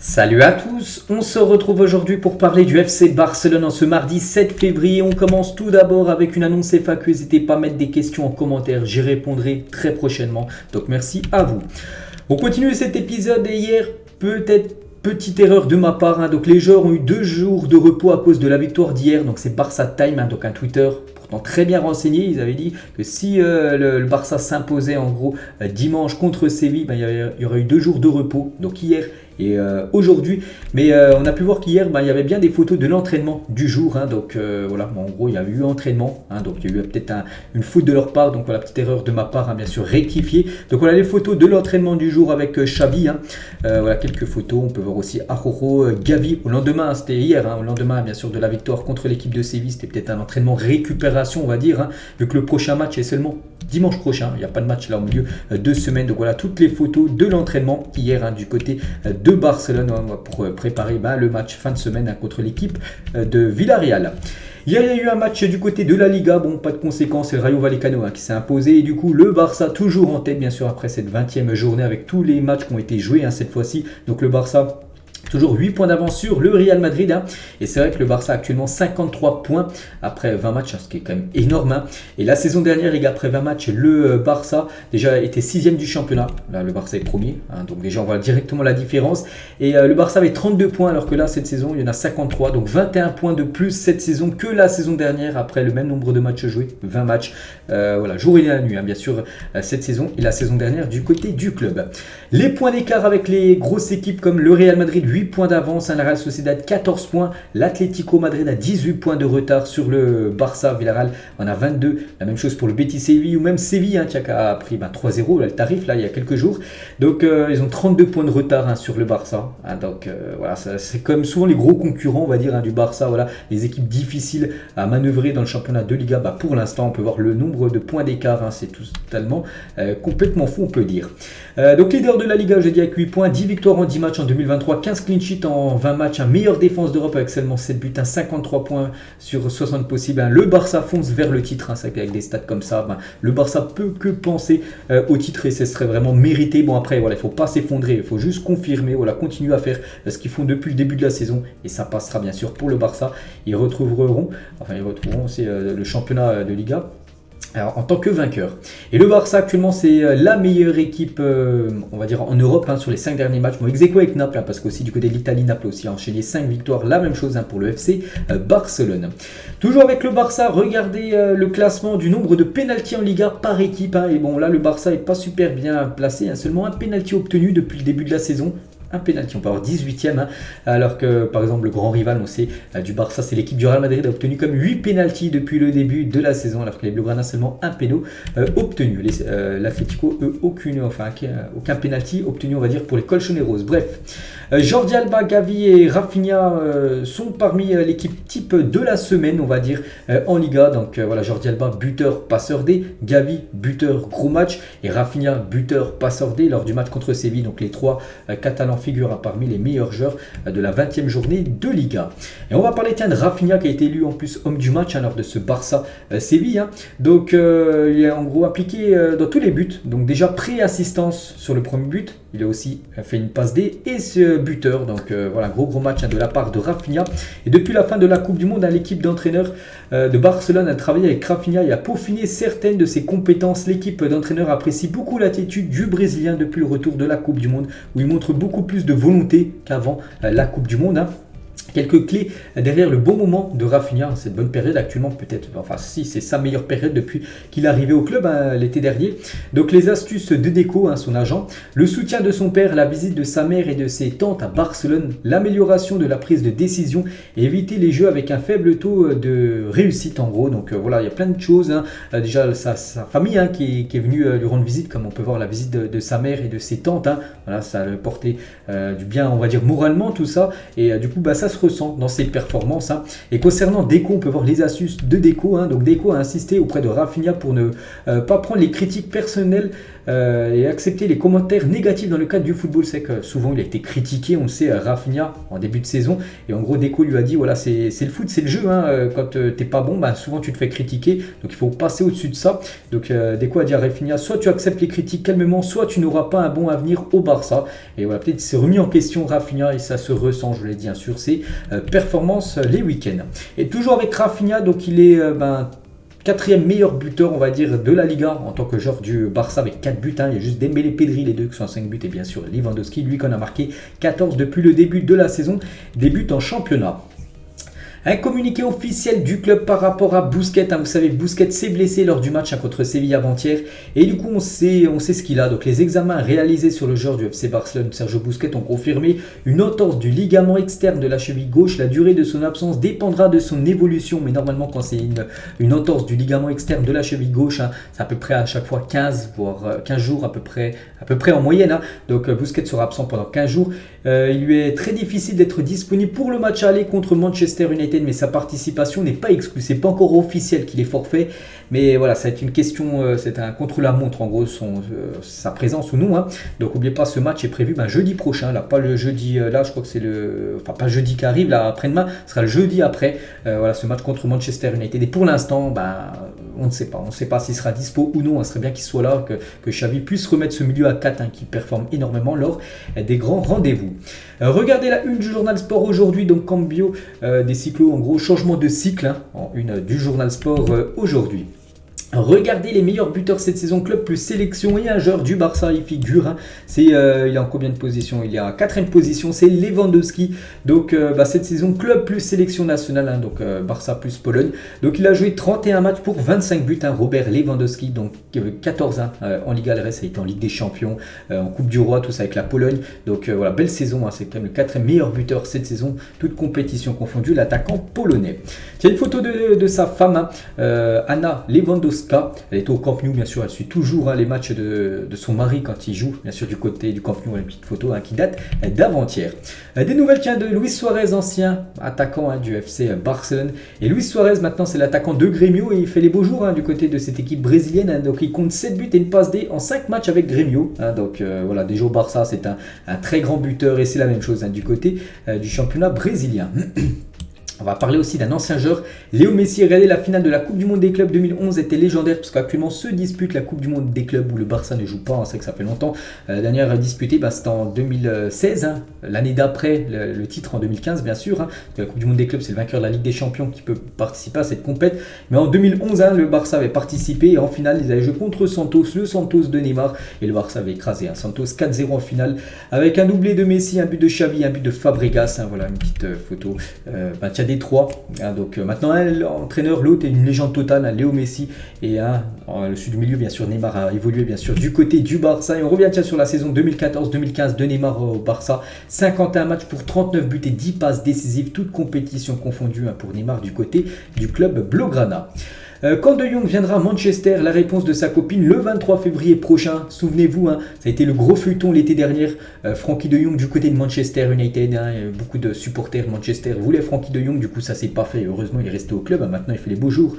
Salut à tous, on se retrouve aujourd'hui pour parler du FC Barcelone en ce mardi 7 février. On commence tout d'abord avec une annonce FAQ. N'hésitez pas à mettre des questions en commentaire, j'y répondrai très prochainement. Donc merci à vous. On continue cet épisode et hier, peut-être petite erreur de ma part. Donc les joueurs ont eu 2 jours de repos à cause de la victoire d'hier. Donc c'est Barça Time, donc un Twitter pourtant très bien renseigné. Ils avaient dit que si le Barça s'imposait en gros dimanche contre Séville, il y aurait eu 2 jours de repos. Donc hier et aujourd'hui, mais on a pu voir qu'hier il y avait bien des photos de l'entraînement du jour, donc voilà, en gros il y a eu entraînement, donc il y a eu peut-être une faute de leur part, donc voilà, petite erreur de ma part, bien sûr rectifiée. Donc voilà les photos de l'entraînement du jour avec Xavi, voilà quelques photos. On peut voir aussi Araujo, Gavi au lendemain, c'était hier, au lendemain bien sûr de la victoire contre l'équipe de Séville. C'était peut-être un entraînement récupération, on va dire, vu que le prochain match est seulement dimanche prochain, il n'y a pas de match là au milieu 2 semaines. Donc voilà toutes les photos de l'entraînement hier du côté de Barcelone pour préparer le match fin de semaine contre l'équipe de Villarreal. Hier, il y a eu un match du côté de la Liga. Bon, pas de conséquences, c'est le Rayo Vallecano qui s'est imposé. Et du coup, le Barça toujours en tête, bien sûr, après cette 20e journée avec tous les matchs qui ont été joués cette fois-ci. Donc le Barça toujours 8 points d'avance sur le Real Madrid. Et c'est vrai que le Barça a actuellement 53 points après 20 matchs, ce qui est quand même énorme. Et la saison dernière, les gars, après 20 matchs, le Barça déjà était 6e du championnat. Là, le Barça est premier. Donc déjà, on voit directement la différence. Et le Barça avait 32 points, alors que là, cette saison, il y en a 53. Donc 21 points de plus cette saison que la saison dernière, après le même nombre de matchs joués, 20 matchs. Voilà, jour et la nuit, bien sûr, cette saison et la saison dernière du côté du club. Les points d'écart avec les grosses équipes comme le Real Madrid, 8 points d'avance, la Real Sociedad 14 points, l'Atlético Madrid a 18 points de retard sur le Barça, Villarreal en a 22, la même chose pour le Betis Séville ou même Séville qui a pris 3-0 le tarif là il y a quelques jours. Donc ils ont 32 points de retard sur le Barça. Donc voilà, c'est comme souvent les gros concurrents, on va dire, du Barça, voilà, les équipes difficiles à manœuvrer dans le championnat de Liga. Pour l'instant, on peut voir le nombre de points d'écart, c'est totalement complètement fou, on peut dire. Donc leader de la Liga, j'ai dit, avec 8 points, 10 victoires en 10 matchs en 2023, 15 clean sheet en 20 matchs, meilleure défense d'Europe avec seulement 7 buts, 53 points sur 60 possibles. Le Barça fonce vers le titre, avec des stats comme ça. Le Barça peut que penser au titre et ce serait vraiment mérité. Bon après, voilà, il ne faut pas s'effondrer, il faut juste confirmer, voilà, continuer à faire ce qu'ils font depuis le début de la saison et ça passera bien sûr pour le Barça. Ils retrouveront aussi le championnat de Liga. Alors, en tant que vainqueur. Et le Barça actuellement c'est la meilleure équipe on va dire en Europe sur les 5 derniers matchs. Bon, ex aequo avec Naples parce qu'aussi du côté de l'Italie, Naples aussi a enchaîné 5 victoires. La même chose pour le FC Barcelone. Toujours avec le Barça, regardez le classement du nombre de pénaltys en Liga par équipe. Et bon là le Barça n'est pas super bien placé. Seulement un pénalty obtenu depuis le début de la saison. Un pénalty, on peut avoir 18e, alors que par exemple le grand rival, on sait, du Barça, c'est l'équipe du Real Madrid, a obtenu comme 8 pénaltys depuis le début de la saison, alors que les Blaugrana seulement un péno obtenu. L'Atlético, eux, aucun pénalty obtenu, on va dire, pour les Colchoneros. Bref, Jordi Alba, Gavi et Rafinha sont parmi l'équipe type de la semaine, on va dire, en Liga. Donc voilà, Jordi Alba, buteur, passeur D, Gavi, buteur, gros match, et Rafinha, buteur, passeur D lors du match contre Séville. Donc les 3 Catalans figurent parmi les meilleurs joueurs de la 20e journée de Liga. Et on va parler de Rafinha qui a été élu en plus homme du match lors de ce Barça Séville. Donc il est en gros appliqué dans tous les buts. Donc déjà pré-assistance sur le premier but. Il a aussi fait une passe D et ce buteur. Donc voilà, gros match de la part de Rafinha. Et depuis la fin de la Coupe du Monde, l'équipe d'entraîneurs de Barcelone a travaillé avec Rafinha et a peaufiné certaines de ses compétences. L'équipe d'entraîneurs apprécie beaucoup l'attitude du Brésilien depuis le retour de la Coupe du Monde où il montre beaucoup plus de volonté qu'avant la Coupe du Monde. Quelques clés derrière le bon moment de Rafinha, cette bonne période actuellement peut-être, si c'est sa meilleure période depuis qu'il est arrivé au club l'été dernier. Donc les astuces de Deco, son agent, le soutien de son père, la visite de sa mère et de ses tantes à Barcelone, l'amélioration de la prise de décision et éviter les jeux avec un faible taux de réussite en gros. Donc voilà, il y a plein de choses. Déjà sa famille qui est venue lui rendre visite, comme on peut voir la visite de sa mère et de ses tantes. Voilà, ça a porté du bien, on va dire moralement tout ça. Et du coup ça se se ressent dans ses performances. Et concernant Deco, on peut voir les astuces de Deco. Donc Deco a insisté auprès de Rafinha pour ne pas prendre les critiques personnelles et accepter les commentaires négatifs dans le cadre du football. C'est que souvent il a été critiqué, on le sait, Rafinha en début de saison. Et en gros, Deco lui a dit, voilà, c'est le foot, c'est le jeu. Quand t'es pas bon, souvent tu te fais critiquer. Donc il faut passer au-dessus de ça. Donc Deco a dit à Rafinha, soit tu acceptes les critiques calmement, soit tu n'auras pas un bon avenir au Barça. Et voilà, peut-être il s'est remis en question Rafinha et ça se ressent, je l'ai dit, sur ses performances les week-ends. Et toujours avec Rafinha, donc il est quatrième meilleur buteur, on va dire, de la Liga en tant que joueur du Barça avec 4 buts. Il y a juste Dembélé, Pedri, les deux qui sont à 5 buts, et bien sûr Lewandowski, lui qu'on a marqué 14 depuis le début de la saison, début en championnat. Un communiqué officiel du club par rapport à Busquets. Vous savez, Busquets s'est blessé lors du match contre Séville avant-hier. Et du coup, on sait ce qu'il a. Donc, les examens réalisés sur le joueur du FC Barcelone, Sergio Busquets, ont confirmé une entorse du ligament externe de la cheville gauche. La durée de son absence dépendra de son évolution. Mais normalement, quand c'est une entorse du ligament externe de la cheville gauche, c'est à peu près à chaque fois 15, voire 15 jours à peu près en moyenne. Donc, Busquets sera absent pendant 15 jours. Il lui est très difficile d'être disponible pour le match aller contre Manchester United. Mais sa participation n'est pas exclue. C'est pas encore officiel qu'il est forfait, mais voilà, ça va être une question, c'est un contre-la-montre en gros, sa présence ou non. Donc n'oubliez pas, ce match est prévu jeudi prochain, là, pas le jeudi, là je crois que c'est pas jeudi qui arrive, là après-demain, ce sera le jeudi après. Voilà, ce match contre Manchester United. Et pour l'instant, on ne sait pas s'il sera dispo ou non. Il serait bien qu'il soit là, que Xavi puisse remettre ce milieu à 4 qui performe énormément lors des grands rendez-vous. Regardez la une du journal Sport aujourd'hui, donc Cambio des cyclos, en gros changement de cycle en une du journal Sport aujourd'hui. Regardez les meilleurs buteurs cette saison, club plus sélection, et un joueur du Barça y figure. Il est en combien de positions? Il est à 4ème position, c'est Lewandowski. Donc cette saison, club plus sélection nationale, donc Barça plus Pologne. Donc il a joué 31 matchs pour 25 buts, Robert Lewandowski, donc 14 en Liga, le reste a été en Ligue des Champions, en Coupe du Roi, tout ça avec la Pologne. Donc voilà, belle saison, c'est quand même le 4ème meilleur buteur cette saison, toute compétition confondue, l'attaquant polonais. Il y a une photo de sa femme, Anna Lewandowska. Elle est au Camp Nou, bien sûr, elle suit toujours les matchs de son mari quand il joue, bien sûr, du côté du Camp Nou. Une petite photo qui date d'avant-hier. Des nouvelles de Luis Suarez, ancien attaquant du FC Barcelone. Et Luis Suarez, maintenant, c'est l'attaquant de Grêmio et il fait les beaux jours du côté de cette équipe brésilienne. Donc il compte 7 buts et une passe D en 5 matchs avec Grêmio. Donc voilà, déjà au Barça, c'est un très grand buteur et c'est la même chose du côté du championnat brésilien. On va parler aussi d'un ancien joueur, Léo Messi. Regardez, la finale de la Coupe du Monde des clubs 2011 était légendaire parce qu'actuellement se dispute la Coupe du Monde des clubs où le Barça ne joue pas. C'est que ça fait longtemps. La dernière disputée, c'était en 2016. L'année d'après, le titre en 2015, bien sûr. La Coupe du Monde des clubs, c'est le vainqueur de la Ligue des Champions qui peut participer à cette compète. Mais en 2011, le Barça avait participé et en finale, ils avaient joué contre Santos, le Santos de Neymar. Et le Barça avait écrasé Santos 4-0 en finale avec un doublé de Messi, un but de Xavi, un but de Fabregas. Voilà une petite photo. Des 3. Donc maintenant, l'entraîneur, l'autre est une légende totale, Léo Messi. Et le sud du milieu, bien sûr, Neymar a évolué bien sûr du côté du Barça. Et on revient sur la saison 2014-2015 de Neymar au Barça. 51 matchs pour 39 buts et 10 passes décisives, toutes compétitions confondues pour Neymar du côté du club Blaugrana. Quand De Jong viendra à Manchester, la réponse de sa copine le 23 février prochain. Souvenez-vous, ça a été le gros feuilleton l'été dernier. Frankie De Jong du côté de Manchester United. Beaucoup de supporters de Manchester voulaient Frankie De Jong. Du coup, ça s'est pas fait. Heureusement, il est resté au club. Maintenant, il fait les beaux jours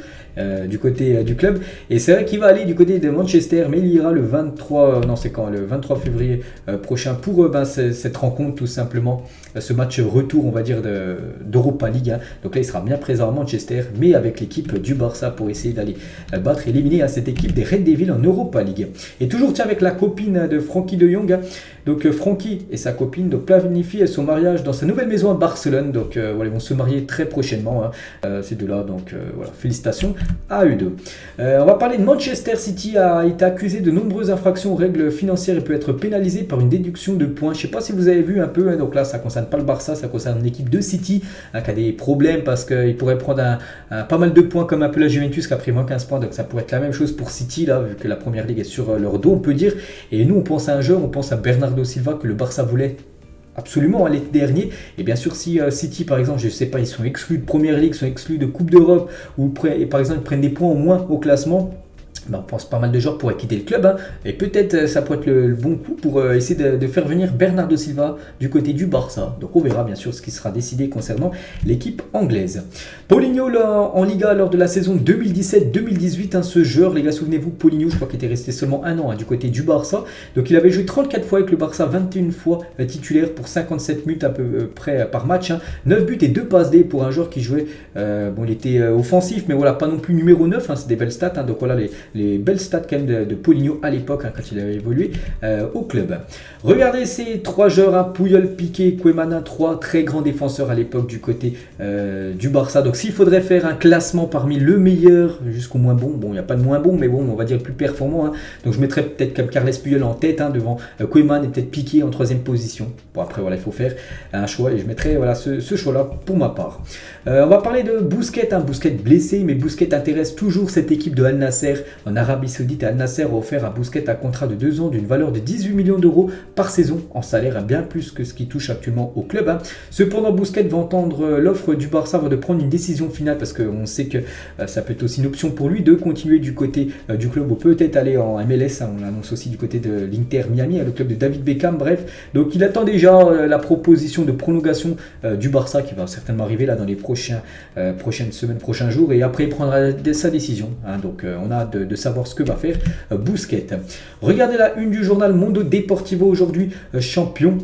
du côté du club. Et c'est vrai qu'il va aller du côté de Manchester, mais il ira le 23 février prochain pour cette rencontre, tout simplement. Ce match retour, on va dire, d'Europa League. Donc là, il sera bien présent à Manchester, mais avec l'équipe du Barça pour essayer d'aller battre et éliminer cette équipe des Red Devils en Europa League. Et toujours avec la copine de Frankie De Jong. Donc Frankie et sa copine planifient son mariage dans sa nouvelle maison à Barcelone. Donc voilà, ils vont se marier très prochainement. Ces deux-là, donc voilà, félicitations à eux deux. On va parler de Manchester City, a été accusé de nombreuses infractions aux règles financières et peut être pénalisé par une déduction de points. Je ne sais pas si vous avez vu un peu, donc là ça ne concerne pas le Barça, ça concerne une équipe de City qui a des problèmes parce qu'il pourrait prendre pas mal de points comme un peu la Juventus qui a pris moins 15 points. Donc ça pourrait être la même chose pour City là, vu que la première ligue est sur leur dos, on peut dire. Et nous on pense à un joueur, on pense à Bernardo Silva que le Barça voulait absolument l'été dernier. Et bien sûr, si City, par exemple, je ne sais pas, ils sont exclus de Première Ligue, sont exclus de Coupe d'Europe, ou par exemple, ils prennent des points au moins au classement, On pense pas mal de joueurs pourraient quitter le club, hein, et peut-être ça pourrait être le bon coup pour essayer de faire venir Bernardo Silva du côté du Barça. Donc on verra bien sûr ce qui sera décidé concernant l'équipe anglaise. Paulinho là, en Liga lors de la saison 2017-2018, hein, ce joueur, les gars, souvenez-vous, Paulinho, je crois qu'il était resté seulement un an, hein, du côté du Barça. Donc il avait joué 34 fois avec le Barça, 21 fois titulaire pour 57 minutes à peu près par match, hein, 9 buts et 2 passes D pour un joueur qui jouait, bon il était offensif, mais voilà, pas non plus numéro 9, hein, c'est des belles stats, hein, donc voilà les belles stats quand même de Paulinho à l'époque, hein, quand il avait évolué au club. Regardez ces trois joueurs, hein, Puyol, Piqué, Koemana, trois très grands défenseurs à l'époque du côté du Barça. Donc s'il faudrait faire un classement parmi le meilleur jusqu'au moins bon, il n'y a pas de moins bon, mais bon, on va dire le plus performant, hein. Donc je mettrais peut-être comme Carles Puyol en tête, hein, devant Koeman et peut-être Piqué en troisième position. Bon après voilà, il faut faire un choix et je mettrais voilà, ce choix-là pour ma part. On va parler de Busquets, hein, Busquets blessé, mais Busquets intéresse toujours cette équipe de Al Nasser en Arabie Saoudite. Al Nasser a offert à Busquets un contrat de 2 ans d'une valeur de 18 millions d'euros par saison en salaire, bien plus que ce qu'il touche actuellement au club, hein. Cependant, Busquets va entendre l'offre du Barça avant de prendre une décision finale parce qu'on sait que ça peut être aussi une option pour lui de continuer du côté du club ou peut-être aller en MLS, hein. On l'annonce aussi du côté de l'Inter Miami, le club de David Beckham, bref. Donc il attend déjà la proposition de prolongation du Barça qui va certainement arriver là dans les prochaines semaines, prochains jours, et après il prendra sa décision, hein. Donc on a hâte de savoir ce que va faire Busquets. Regardez la une du journal Mundo Deportivo aujourd'hui, champion.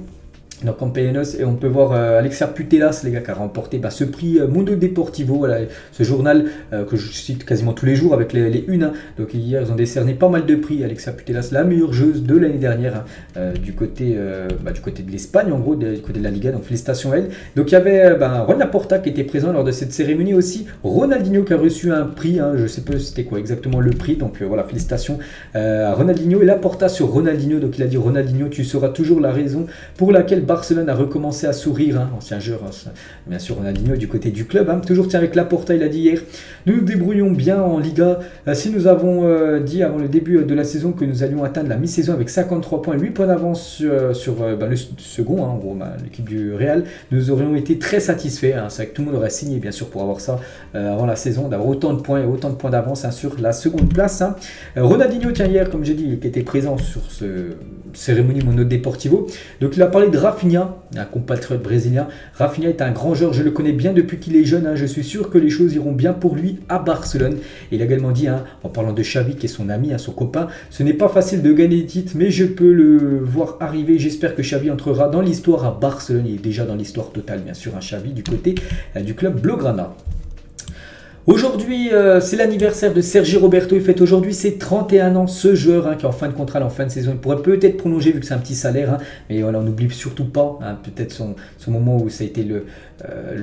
Donc en PNS, et on peut voir Alexia Putellas, les gars, qui a remporté ce prix Mundo Deportivo, voilà, ce journal que je cite quasiment tous les jours avec les unes, hein. Donc hier ils ont décerné pas mal de prix. Alexia Putellas, la meilleure joueuse de l'année dernière, hein, du côté de l'Espagne, en gros, du côté de la Liga, donc félicitations à elle. Donc il y avait Juan Laporta qui était présent lors de cette cérémonie aussi, Ronaldinho qui a reçu un prix, hein, je sais pas c'était quoi exactement le prix, donc voilà, félicitations à Ronaldinho, et Laporta sur Ronaldinho, donc il a dit: Ronaldinho, tu seras toujours la raison pour laquelle Barcelone a recommencé à sourire, hein, ancien joueur, hein, bien sûr Ronaldinho du côté du club, hein, toujours tiens avec Laporta, il a dit hier: nous nous débrouillons bien en Liga, si nous avons dit avant le début de la saison que nous allions atteindre la mi-saison avec 53 points et 8 points d'avance sur le second, hein, en gros, l'équipe du Real, nous aurions été très satisfaits, hein. C'est vrai que tout le monde aurait signé bien sûr pour avoir ça avant la saison, d'avoir autant de points et autant de points d'avance, hein, sur la seconde place, hein. Ronaldinho, tiens, hier, comme j'ai dit, qui était présent sur ce cérémonie Mundo Deportivo, donc il a parlé de Rafinha, un compatriote brésilien. Rafinha est un grand joueur, je le connais bien depuis qu'il est jeune, hein. Je suis sûr que les choses iront bien pour lui à Barcelone. Et il a également dit, hein, en parlant de Xavi qui est son ami, hein, son copain: ce n'est pas facile de gagner des titres, mais je peux le voir arriver. J'espère que Xavi entrera dans l'histoire à Barcelone. Il est déjà dans l'histoire totale, bien sûr, un Xavi du côté du club Blaugrana. Aujourd'hui, c'est l'anniversaire de Sergi Roberto. Il fête aujourd'hui ses 31 ans. Ce joueur, hein, qui est en fin de contrat, en fin de saison, il pourrait peut-être prolonger vu que c'est un petit salaire, hein, mais voilà, on n'oublie surtout pas, hein, peut-être son moment où ça a été le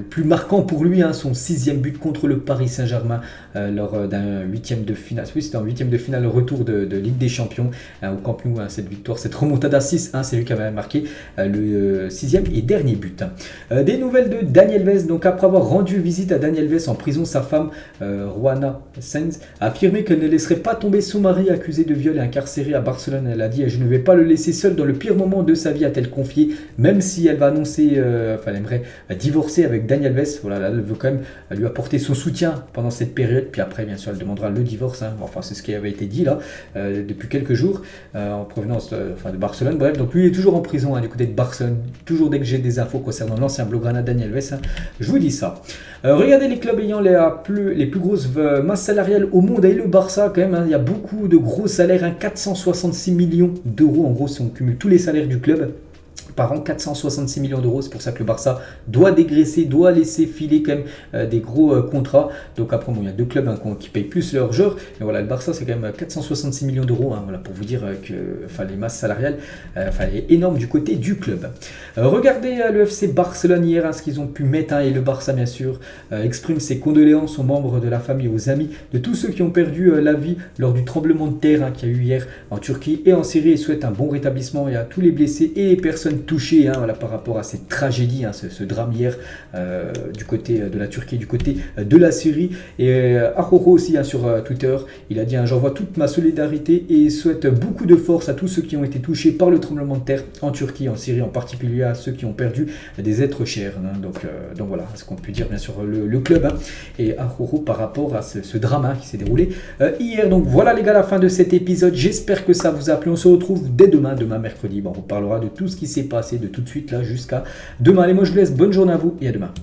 plus marquant pour lui, hein, son 6e but contre le Paris Saint-Germain lors d'un 8e de finale. Oui, c'était en 8e de finale, le retour de Ligue des Champions, au Camp Nou, hein, cette victoire, cette remontada 6-1, c'est lui qui avait marqué le 6e et dernier but, hein. Des nouvelles de Dani Alves. Donc après avoir rendu visite à Dani Alves en prison, sa femme Juana Sainz a affirmé qu'elle ne laisserait pas tomber son mari accusé de viol et incarcéré à Barcelone. Elle a dit: je ne vais pas le laisser seul dans le pire moment de sa vie, a-t-elle confié, même si elle va annoncer, elle aimerait divorcer avec Dani Alves. Voilà, elle veut quand même lui apporter son soutien pendant cette période, puis après bien sûr elle demandera le divorce, hein. Enfin c'est ce qui avait été dit là depuis quelques jours en provenance de Barcelone. Bref, donc lui il est toujours en prison, hein, du côté de Barcelone. Toujours dès que j'ai des infos concernant l'ancien Blaugrana Dani Alves, hein, je vous dis ça. Regardez les clubs ayant les plus grosses masses salariales au monde, et le Barça quand même, hein, il y a beaucoup de gros salaires, hein, 466 millions d'euros en gros si on cumule tous les salaires du club par an, 466 millions d'euros. C'est pour ça que le Barça doit dégraisser, doit laisser filer quand même des gros contrats. Donc après, bon, il y a deux clubs, hein, qui payent plus leurs joueurs, mais voilà, le Barça c'est quand même 466 millions d'euros, hein, voilà, pour vous dire que les masses salariales est énorme du côté du club. Regardez le FC Barcelone hier, hein, ce qu'ils ont pu mettre, hein, et le Barça bien sûr exprime ses condoléances aux membres de la famille, aux amis de tous ceux qui ont perdu la vie lors du tremblement de terre, hein, qu'il y a eu hier en Turquie et en Syrie, et souhaite un bon rétablissement et à tous les blessés et les personnes touché voilà, par rapport à cette tragédie, ce drame hier du côté de la Turquie, du côté de la Syrie. Et Aroro aussi sur Twitter, il a dit j'envoie toute ma solidarité et souhaite beaucoup de force à tous ceux qui ont été touchés par le tremblement de terre en Turquie, en Syrie, en particulier à ceux qui ont perdu des êtres chers. Donc voilà ce qu'on peut dire bien sûr le club et Aroro par rapport à ce drame qui s'est déroulé hier. Donc voilà les gars, la fin de cet épisode. J'espère que ça vous a plu. On se retrouve dès demain mercredi. On vous parlera de tout ce qui s'est passé de tout de suite là jusqu'à demain. Allez, moi je vous laisse. Bonne journée à vous et à demain.